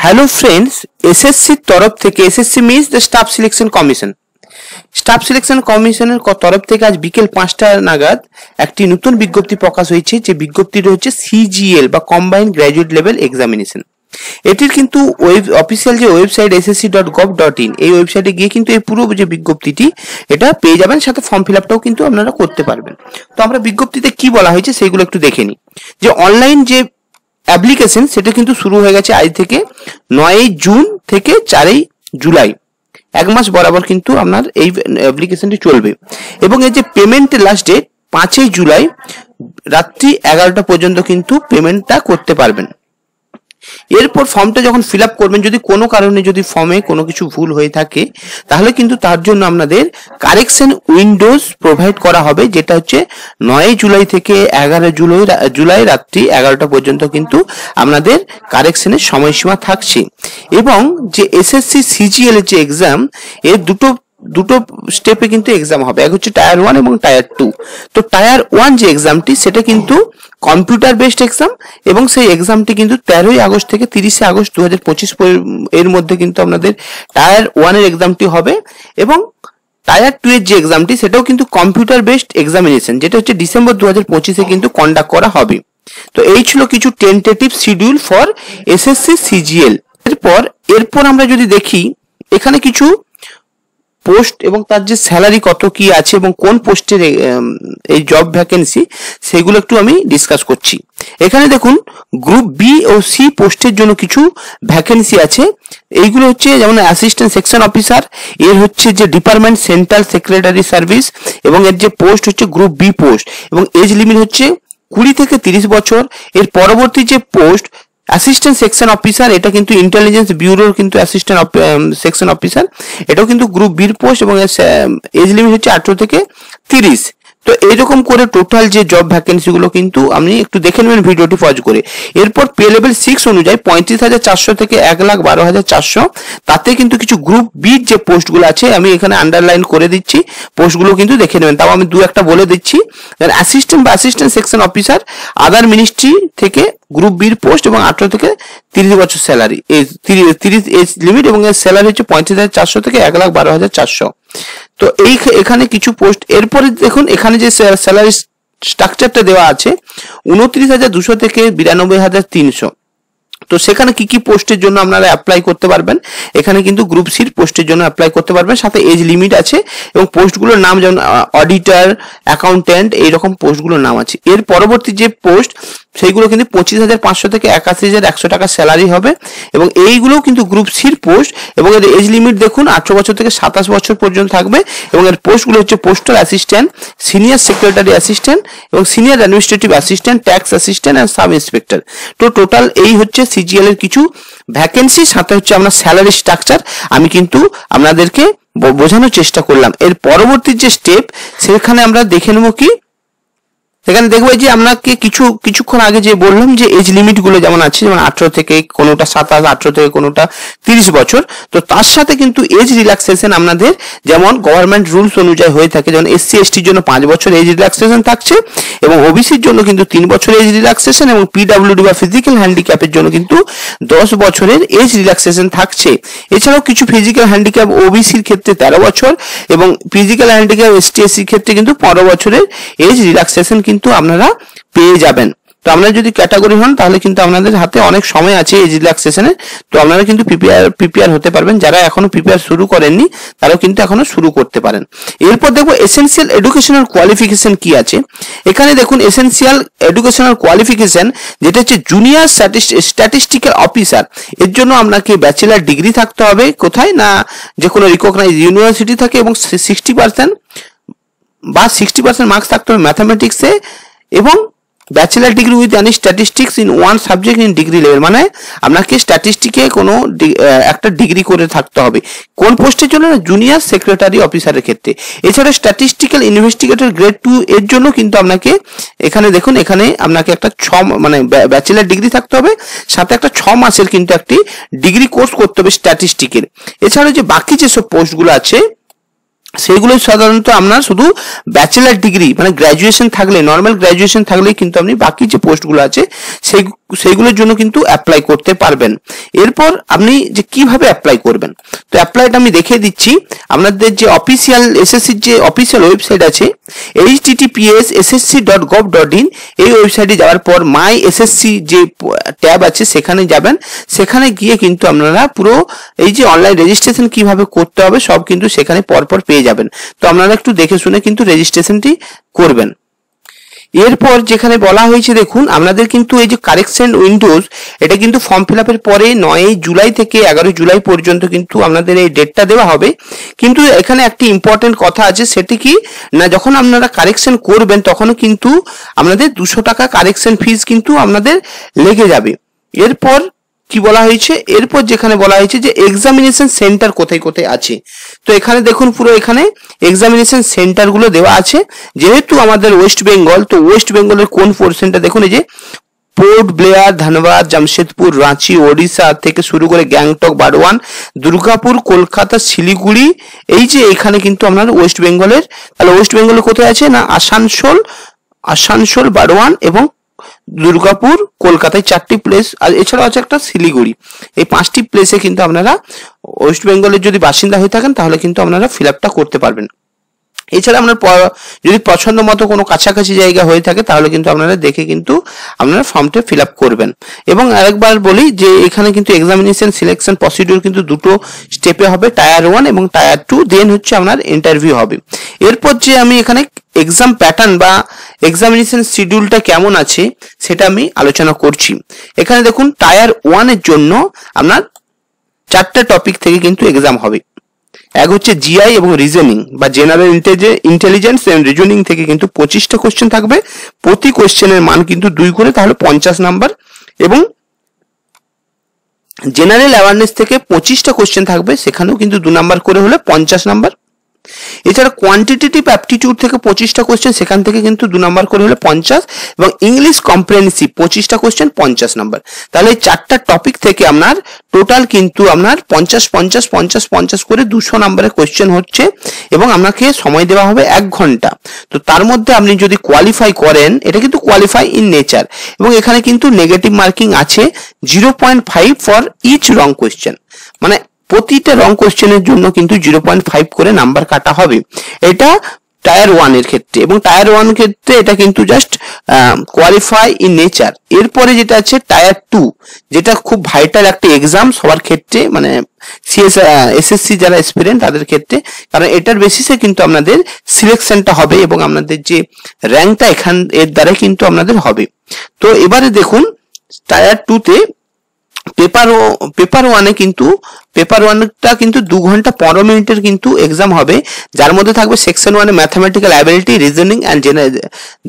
Hello friends, এসএসসির তরফ থেকে, SSC means the staff selection commission, staff selection কমিশনের তরফ থেকে আজ বিকেল 5টা নাগাদ একটি নতুন বিজ্ঞপ্তি প্রকাশ হয়েছে। যে বিজ্ঞপ্তিটি হচ্ছে সিজিএল বা কম্বাইন্ড গ্র্যাজুয়েট লেভেল এক্সামিনেশন। এটির কিন্তু অফিসিয়াল যে ওয়েবসাইট ssc.gov.in, এই ওয়েবসাইটে গিয়ে কিন্তু এই পুরো যে বিজ্ঞপ্তিটি এটা পেয়ে যাবেন, সাথে ফর্ম ফিল আপটাও কিন্তু আপনারা করতে পারবেন। তো আমরা বিজ্ঞপ্তিতে কি বলা হয়েছে সেইগুলো একটু দেখে নিই। যে অনলাইন যে অ্যাপ্লিকেশন সেটা কিন্তু শুরু হয়ে গেছে আজ থেকে 9 জুন থেকে 4 জুলাই, এক মাস বরাবর কিন্তু আপনার এই অ্যাপ্লিকেশনটি চলবে। এবং এই যে পেমেন্টের লাস্ট ডেট 5 জুলাই রাত্রি 11টা পর্যন্ত কিন্তু পেমেন্টটা করতে পারবেন। এরপর ফর্মটা যখন ফিল আপ করবেন, যদি কোনো কারণে যদি ফর্মে কোনো কিছু ভুল হয়ে থাকে তাহলে কিন্তু তার জন্য আপনাদের কারেকশন উইন্ডোজ প্রোভাইড করা হবে, যেটা হচ্ছে 9 জুলাই থেকে 11 জুলাই রাত্রি 11টা পর্যন্ত কিন্তু আপনাদের কারেকশনের সময়সীমা থাকছে। এবং যে এসএসসি সিজিএল এর যে এক্সাম, এর দুটো স্টেপে কিন্তু এক্সাম হবে। এক হচ্ছে টায়ার 1 এবং টায়ার 2। তো টায়ার 1 যে এক্সামটি সেটা কিন্তু কম্পিউটার বেসড এক্সাম, এবং সেই এক্সামটি কিন্তু 13 আগস্ট থেকে 30 আগস্ট 2025 এর মধ্যে কিন্তু আপনাদের টায়ার 1 এর এক্সামটি হবে। এবং টায়ার 2 এর যে এক্সামটি সেটাও কিন্তু কম্পিউটার বেসড এক্সামিনেশন, যেটা হচ্ছে ডিসেম্বর 2025 কিন্তু কন্ডাক্ট করা হবে। তো এই ছিল কিছু tentative schedule for SSC CGL. এরপর আমরা যদি দেখি এখানে কিছু পোস্ট এবং তার যে স্যালারি কত কি আছে এবং কোন পোস্টের এই জব ভ্যাকেন্সি সেগুলো একটু আমি ডিসকাস করছি। এখানে দেখুন গ্রুপ বি ও সি পোস্টের জন্য কিছু ভ্যাকেন্সি আছে। এইগুলো হচ্ছে যেমন অ্যাসিস্ট্যান্ট সেকশন অফিসার, এর হচ্ছে যে ডিপার্টমেন্ট সেন্ট্রাল সেক্রেটারি সার্ভিস, এবং এর যে পোস্ট হচ্ছে গ্রুপ বি পোস্ট, এবং এজ লিমিট হচ্ছে 20 থেকে 30 বছর। এর পরবর্তী যে পোস্ট অ্যাসিস্ট্যান্ট সেকশন অফিসার, এটা কিন্তু ইন্টেলিজেন্স ব্যুরোর কিন্তু অ্যাসিস্ট্যান্ট সেকশন অফিসার, এটাও কিন্তু গ্রুপ বির পোস্ট, এবং এজ লিমিট হচ্ছে 18 থেকে 30। তো এইরকম করে টোটাল যে জব ভ্যাকেন্সি গুলো কিন্তু আপনি একটু দেখে নেবেন ভিডিওটি পজ করে। এরপর পে লেভেল 6 অনুযায়ী 35,400 থেকে 1,12,400, তাতে কিন্তু কিছু গ্রুপ বি যে পোস্টগুলো আছে আমি এখানে আন্ডারলাইন করে দিচ্ছি, পোস্টগুলো কিন্তু দেখে নেবেন। তাও আমি দু একটা বলে দিচ্ছি। অ্যাসিস্ট্যান্ট বা অ্যাসিস্ট্যান্ট সেকশন অফিসার আদার মিনিস্ট্রি থেকে গ্রুপ বির পোস্ট, এবং 18 থেকে 30 বছর স্যালারি, 30 এজ লিমিট, এবং এর স্যালারি হচ্ছে 35,400 থেকে 1,12,400। তো এখানে কিছু পোস্ট। এরপরে দেখুন এখানে যে স্যালারি স্ট্রাকচারটা দেওয়া আছে 29,200 থেকে 92,300। তো সেখানে কি কি পোস্টের জন্য আপনারা অ্যাপ্লাই করতে পারবেন, এখানে কিন্তু গ্রুপ সির পোস্টের জন্য অ্যাপ্লাই করতে পারবেন, সাথে এজ লিমিট আছে, এবং পোস্টগুলোর নাম যেমন অডিটর, অ্যাকাউন্ট্যান্ট, এইরকম পোস্টগুলোর নাম আছে। এর পরবর্তী যে পোস্ট সেইগুলো কিন্তু 25,500 থেকে 81,100 টাকা স্যালারি হবে, এবং এইগুলোও কিন্তু গ্রুপ সির পোস্ট, এবং এর এজ লিমিট দেখুন 18 বছর থেকে 27 বছর পর্যন্ত থাকবে। এবং এর পোস্টগুলো হচ্ছে postal assistant, senior secretary assistant, এবং senior administrative assistant, tax assistant and sub inspector. তো টোটাল এই হচ্ছে সিজিএল এর কিছু ভ্যাকেন্সি, সাথে হচ্ছে আমরা স্যালারি স্ট্রাকচার আমি কিন্তু আপনাদেরকে বোঝানোর চেষ্টা করলাম। এর পরবর্তী যে স্টেপ সেখানে আমরা দেখে নেব কি, এখানে দেখবো যে আপনাকে কিছুক্ষণ আগে যে বললাম যে এজ লিমিট গুলো যেমন আছে, যেমন 18 থেকে কোনোটা 27, 18 থেকে কোনোটা 30 বছর। তো তার সাথে কিন্তু এজ রিল্যাক্সেশন আপনাদের যেমন গভর্নমেন্ট রুলস অনুযায়ী হয়ে থাকে, যেমন এসসি এসটির জন্য 5 বছর এজ রিল্যাক্সেশন থাকছে, এবং ওবিসির জন্য কিন্তু 3 বছর এজ রিল্যাক্সেশন, এবং পিডব্লিউডি বা ফিজিক্যাল হ্যান্ডিক্যাপের জন্য কিন্তু 10 বছরের এজ রিল্যাক্সেশন থাকছে। এছাড়াও কিছু ফিজিক্যাল হ্যান্ডিক্যাপ ওবিসির ক্ষেত্রে 13 বছর, এবং ফিজিক্যাল হ্যান্ডিক্যাপ এসটি এসসির ক্ষেত্রে কিন্তু 15 বছরের এজ রিল্যাক্সেশন কিন্তু আপনারা পেয়ে যাবেন। তো আপনারা যদি ক্যাটাগরি হন তাহলে কিন্তু আপনাদের হাতে অনেক সময় আছে এজ রিল্যাক্সেশনে, তো আপনারা কিন্তু প্রিপেয়ার হতে পারবেন। যারা এখনো প্রিপেয়ার শুরু করেননি তারাও কিন্তু এখনো শুরু করতে পারেন। এরপর দেখবো এসেনশিয়াল এডুকেশনাল কোয়ালিফিকেশন কি আছে। এখানে দেখুন এসেনশিয়াল এডুকেশনাল কোয়ালিফিকেশন যেটা হচ্ছে জুনিয়র স্ট্যাটিস্টিক্যাল অফিসার, এর জন্য আপনাকে ব্যাচেলার ডিগ্রি থাকতে হবে, কোথায় না যে কোনো রিকগনাইজ ইউনিভার্সিটি থাকে, এবং 60% মার্কস থাকতে হবে ম্যাথামেটিক্সে, এবং bachelor degree with any statistics in one subject in degree level, মানে আপনাকে স্ট্যাটিস্টিকে কোনো একটা ডিগ্রি করে থাকতে হবে। কোন পোস্টের জন্য? জুনিয়র সেক্রেটারি অফিসারের ক্ষেত্রে। এছাড়া স্ট্যাটিস্টিক্যাল ইনভেস্টিগেটর গ্রেড 2 এর জন্য কিন্তু আপনাকে এখানে দেখুন, এখানে আপনাকে একটা ব্যাচেলার ডিগ্রি থাকতে হবে, সাথে একটা 6 মাসের কিন্তু একটি ডিগ্রি কোর্স করতে হবে স্ট্যাটিস্টিকের। এছাড়া যে বাকি যেসব পোস্টগুলো আছে সেইগুলো সাধারণত আপনার শুধু ব্যাচেলার ডিগ্রি মানে গ্র্যাজুয়েশন থাকলে, নর্মাল গ্র্যাজুয়েশন থাকলেই কিন্তু আপনি বাকি যে পোস্টগুলো আছে সেইগুলোর জন্য কিন্তু অ্যাপ্লাই করতে পারবেন। এরপর আপনি যে কিভাবে অ্যাপ্লাই করবেন, তো অ্যাপ্লাইটা আমি দেখিয়ে দিচ্ছি। আপনাদের যে অফিসিয়াল এসএসসির যে অফিসিয়াল ওয়েবসাইট আছে https://ssc.gov.in, এই ওয়েবসাইটে যাওয়ার পর মাই এসএসসি যে ট্যাব আছে সেখানে যাবেন। সেখানে গিয়ে কিন্তু আপনারা পুরো এই যে অনলাইন রেজিস্ট্রেশন কিভাবে করতে হবে সব কিন্তু সেখানে পরপর পেয়ে যাবেন। তো আপনারা একটু দেখে শুনে কিন্তু রেজিস্ট্রেশনটি করবেন। এরপর যেখানে বলা হয়েছে দেখুন, আপনাদের কিন্তু এই যে কারেকশন উইন্ডোজ, এটা কিন্তু ফর্ম ফিল আপের পরে 9 জুলাই থেকে 11 জুলাই পর্যন্ত কিন্তু আপনাদের এই ডেটটা দেওয়া হবে। কিন্তু এখানে একটি ইম্পর্টেন্ট কথা আছে, সেটি কি না, যখন আপনারা কারেকশন করবেন তখনও কিন্তু আপনাদের 200 টাকা কারেকশন ফিস কিন্তু আপনাদের লেগে যাবে। এরপর কি বলা হয়েছে, এরপর যেখানে বলা হয়েছে যে এক্সামিনেশন সেন্টার কোথায় কোথায় আছে, তো এখানে দেখুন পুরো এখানে এক্সামিনেশন সেন্টার গুলো দেওয়া আছে। যেহেতু আমাদের ওয়েস্ট বেঙ্গল, তো ওয়েস্ট বেঙ্গলের কোন পোর্শনটা দেখুন, এই যে পোর্ট ব্লেয়ার, ধানবাদ, জামশেদপুর, রাঁচি, ওড়িশা থেকে শুরু করে গ্যাংটক, বারওয়ান, দুর্গাপুর, কলকাতা, শিলিগুড়ি, এই যে এখানে কিন্তু আপনার ওয়েস্ট বেঙ্গলের, তাহলে ওয়েস্ট বেঙ্গলে কোথায় আছে না আসানসোল, বারওয়ান এবং দুর্গাপুর, কলকাতায় 4টি প্লেস, আর এছাড়াও আছে একটা শিলিগুড়ি। এই 5টি প্লেসে কিন্তু আপনারা ওয়েস্ট বেঙ্গলের যদি বাসিন্দা হয়ে থাকেন তাহলে কিন্তু আপনারা ফিল আপটা করতে পারবেন। এছাড়া আপনার যদি পছন্দ মতো কোনো কাছাকাছি জায়গা হয়ে থাকে তাহলে কিন্তু আপনারা দেখে কিন্তু আপনারা ফর্মটা ফিল আপ করবেন। এবং আরেকবার বলি যে এখানে কিন্তু এক্সামিনেশন সিলেকশন প্রসিডিউর কিন্তু দুটো স্টেপে হবে, টায়ার 1 এবং টায়ার 2, দেন হচ্ছে আপনার ইন্টারভিউ হবে। এরপর যে আমি এখানে এক্সাম প্যাটার্ন বা এক্সামিনেশন শিডিউলটা কেমন আছে সেটা আমি আলোচনা করছি। এখানে দেখুন টায়ার 1 এর জন্য আপনার 4টা টপিক থেকে কিন্তু এক্সাম হবে। এক হচ্ছে জিআই এবং রিজনিং বা জেনারেল ইন্টেলিজেন্স এন্ড রিজনিং থেকে কিন্তু 25টা কোশ্চেন থাকবে। প্রতি কোশ্চেনের মান কিন্তু 2 করে, তাহলে 50 নাম্বার। এবং জেনারেল অ্যাওয়ারনেস থেকে 25টা কোশ্চেন থাকবে, সেখানেও কিন্তু 2 নাম্বার করে হলে 50 নাম্বার। এছাড়া কোয়ান্টিটেটিভ অ্যাপটিটিউড থেকে 25টা কোশ্চেন, সেখান থেকে কিন্তু 2 নাম্বার করে হলে 50, এবং ইংলিশ কম্প্রিহেনসিভ 25টা কোশ্চেন 50 নাম্বার। তাহলে এই 4টা টপিক থেকে আপনার টোটাল কিন্তু আপনার 50 করে 200 নাম্বারের কোশ্চেন হচ্ছে, এবং আপনাকে সময় দেওয়া হবে 1 ঘন্টা। তো তার মধ্যে আপনি যদি কোয়ালিফাই করেন, এটা কিন্তু কোয়ালিফাই ইন নেচার, এবং এখানে কিন্তু নেগেটিভ মার্কিং আছে 0.5 ফর ইচ রং কোশ্চেন, মানে প্রতিটা রং কোশ্চেনের জন্য কিন্তু 0.5 করে নাম্বার কাটা হবে। এটা টায়ার 1 এর ক্ষেত্রে, এবং টায়ার 1 ক্ষেত্রে এটা কিন্তু জাস্ট কোয়ালিফাই ইন নেচার। এরপরে যেটা আছে টায়ার 2, যেটা খুব ভাইটাল একটা এক্সাম সবার ক্ষেত্রে, মানে এসএসসি যারা এসপিরেন্ট তাদের ক্ষেত্রে, কারণ এটার বেসিসে কিন্তু আপনাদের সিলেকশনটা হবে এবং আপনাদের যে র্যাঙ্কটা এর দ্বারা কিন্তু আপনাদের হবে। তো এবারে দেখুন টায়ার 2 তে পেপার 1-এ কিন্তু পেপার 1টা কিন্তু 2 ঘন্টা 15 মিনিটের কিন্তু এক্সাম হবে, যার মধ্যে থাকবে সেকশন 1-এ mathematical ability, reasoning and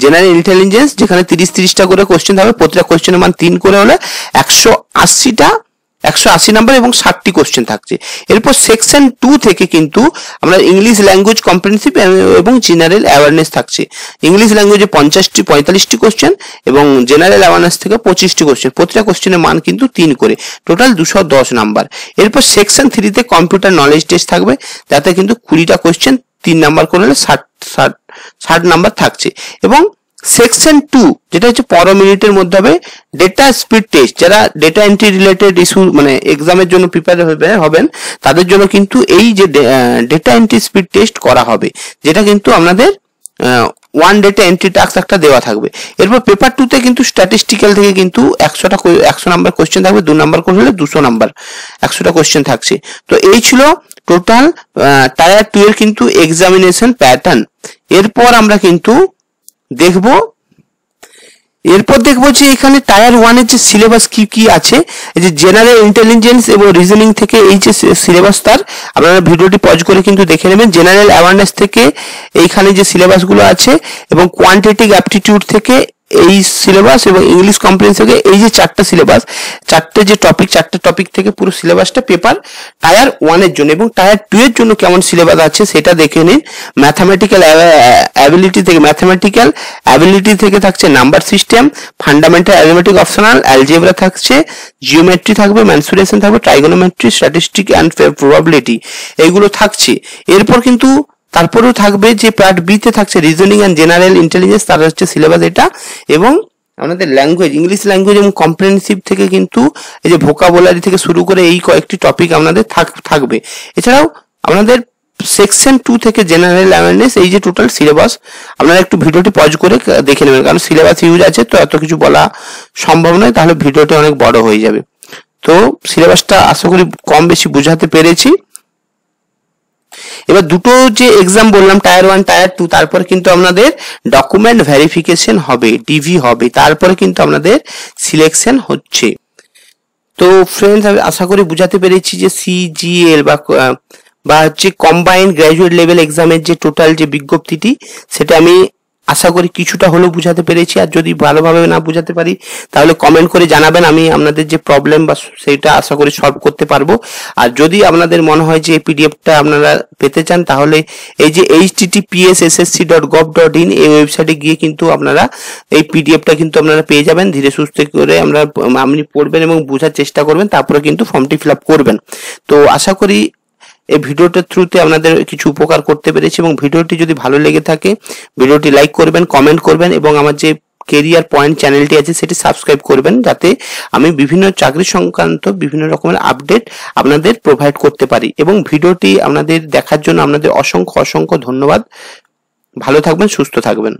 general intelligence, যেখানে 30টা করে কোশ্চেন হবে। প্রতিটা কোশ্চেনের মান 3 করে হলে 180 নাম্বার এবং 60টি কোশ্চেন থাকছে। এরপর সেকশন 2 থেকে কিন্তু আমরা ইংলিশ ল্যাঙ্গুয়েজ কম্প্রিহেনসিভ এবং জেনারেল অ্যাওয়ারনেস থাকছে। ইংলিশ ল্যাঙ্গুয়েজে 45টি কোশ্চেন এবং জেনারেল অ্যাওয়ারনেস থেকে 25টি কোশ্চেন। প্রতিটা কোশ্চেনের মান কিন্তু 3 করে, টোটাল 210 নাম্বার। এরপর সেকশন 3 তে কম্পিউটার নলেজ টেস্ট থাকবে, যাতে কিন্তু 20টা কোশ্চেন 3 নাম্বার করে হলে 60 নাম্বার থাকছে। এবং সেকশন 2 যেটা হচ্ছে 15 মিনিটের মধ্যে হবে ডেটা স্পিড টেস্ট। যারা ডেটা এন্ট্রি রিলেটেড ইস্যু মানে এক্সামের জন্য প্রিপেয়ার হবেন তাদের জন্য কিন্তু এই যে ডেটা এন্ট্রি স্পিড টেস্ট করা হবে, যেটা কিন্তু আপনাদের 1 ডেটা এন্ট্রি টাস্ক একটা দেওয়া থাকবে। এরপর পেপার 2 তে কিন্তু স্ট্যাটিস্টিক্যাল থেকে কিন্তু 100 নাম্বার কোশ্চেন থাকবে, 2 নাম্বার করে হলে 200 নাম্বার, 100টা কোশ্চেন থাকছে। তো এই ছিল টোটাল টায়ার 2 এর কিন্তু এক্সামিনেশন প্যাটার্ন। এরপর আমরা কিন্তু দেখবো যে এখানে টায়ার 1 এর যে সিলেবাস কি আছে, এই যে জেনারেল ইন্টেলিজেন্স এবং রিজনিং থেকে এই যে সিলেবাস, তার আপনারা ভিডিওটি পজ করে কিন্তু দেখে নেবেন। জেনারেল অ্যাওয়ারনেস থেকে এইখানে যে সিলেবাস গুলো আছে, এবং কোয়ান্টিটেটিভ অ্যাপটিটিউড থেকে এই সিলেবাস, এবং ইংলিশ কম্প্রিহেনসিভ থেকে এই যে 4টা সিলেবাস, 4টে যে টপিক, 4টে টপিক থেকে পুরো সিলেবাসটা পেপার টায়ার 1 এর জন্য। এবং টায়ার 2 এর জন্য কেমন সিলেবাস আছে সেটা দেখে নিন। ম্যাথমেটিক্যাল অ্যাবিলিটি থেকে থাকছে number system, fundamental arithmetic optional, algebra থাকছে, জিওমেট্রি থাকবে, মেনসুরেশন থাকবে, ট্রাইগোনোমেট্রি, স্ট্যাটিস্টিক এন্ড প্রবাবিলিটি, এইগুলো থাকছে। এরপর কিন্তু তারপরেও থাকবে যে পার্ট বি তে থাকছে রিজনিং এন্ড জেনারেল ইন্টেলিজেন্স, তার হচ্ছে সিলেবাস এটা। এবং আমাদের ল্যাঙ্গুয়েজ, ইংলিশ ল্যাঙ্গুয়েজ এবং কম্প্রিহেনসিভ থেকে কিন্তু এই যে ভোকাবুলারি থেকে শুরু করে এই কয়েকটি টপিক আমাদের থাকবে। এছাড়াও আমাদের সেকশন 2 থেকে জেনারেল অ্যাওয়ারনেস, এই যে টোটাল সিলেবাস, আপনারা একটু ভিডিওটি পজ করে দেখে নেবেন, কারণ সিলেবাস ইউজ আছে তো এত কিছু বলা সম্ভব নয়, তাহলে ভিডিওটি অনেক বড় হয়ে যাবে। তো সিলেবাসটা আশা করি কম বেশি বুঝাতে পেরেছি। এবার দুটো যে এক্সাম বললাম, টায়ার 1 টায়ার 2, তারপরে কিন্তু আপনাদের ডকুমেন্ট ভেরিফিকেশন হবে, ডিভি হবে, তারপরে কিন্তু আপনাদের সিলেকশন হচ্ছে। তো ফ্রেন্ডস, আমি আশা করি বুঝাতে পেরেছি যে সিজিএল বা হচ্ছে কম্বাইন্ড গ্র্যাজুয়েট লেভেল এক্সামের যে টোটাল যে বিজ্ঞপ্তিটি, সেটা আমি আশা করি কিছুটা হলেও বুঝাতে পেরেছি। আর যদি ভালোভাবে না বুঝাতে পারি তাহলে কমেন্ট করে জানাবেন, আমি আপনাদের যে প্রবলেম বা সেটা আশা করি সলভ করতে পারবো। আর যদি আপনাদের মনে হয় যে এই পিডিএফটা আপনারা পেতে চান, তাহলে এই যে https://ssc.gov.in এই ওয়েবসাইটে গিয়ে কিন্তু আপনারা এই পিডিএফটা কিন্তু আপনারা পেয়ে যাবেন। ধীরে সুস্থে করে আপনি পড়বেন এবং বোঝার চেষ্টা করবেন, তারপরে কিন্তু ফর্মটি ফিল আপ করবেন। তো আশা করি এই ভিডিওটার থ্রুতে আপনাদের কিছু উপকার করতে পেরেছি, এবং ভিডিওটি যদি ভালো লেগে থাকে ভিডিওটি লাইক করবেন, কমেন্ট করবেন, এবং আমার যে কেরিয়ার পয়েন্ট চ্যানেলটি আছে সেটি সাবস্ক্রাইব করবেন, যাতে আমি বিভিন্ন চাকরি সংক্রান্ত বিভিন্ন রকমের আপডেট আপনাদের প্রোভাইড করতে পারি। এবং ভিডিওটি আপনাদের দেখার জন্য আপনাদের অসংখ্য অসংখ্য ধন্যবাদ। ভালো থাকবেন, সুস্থ থাকবেন।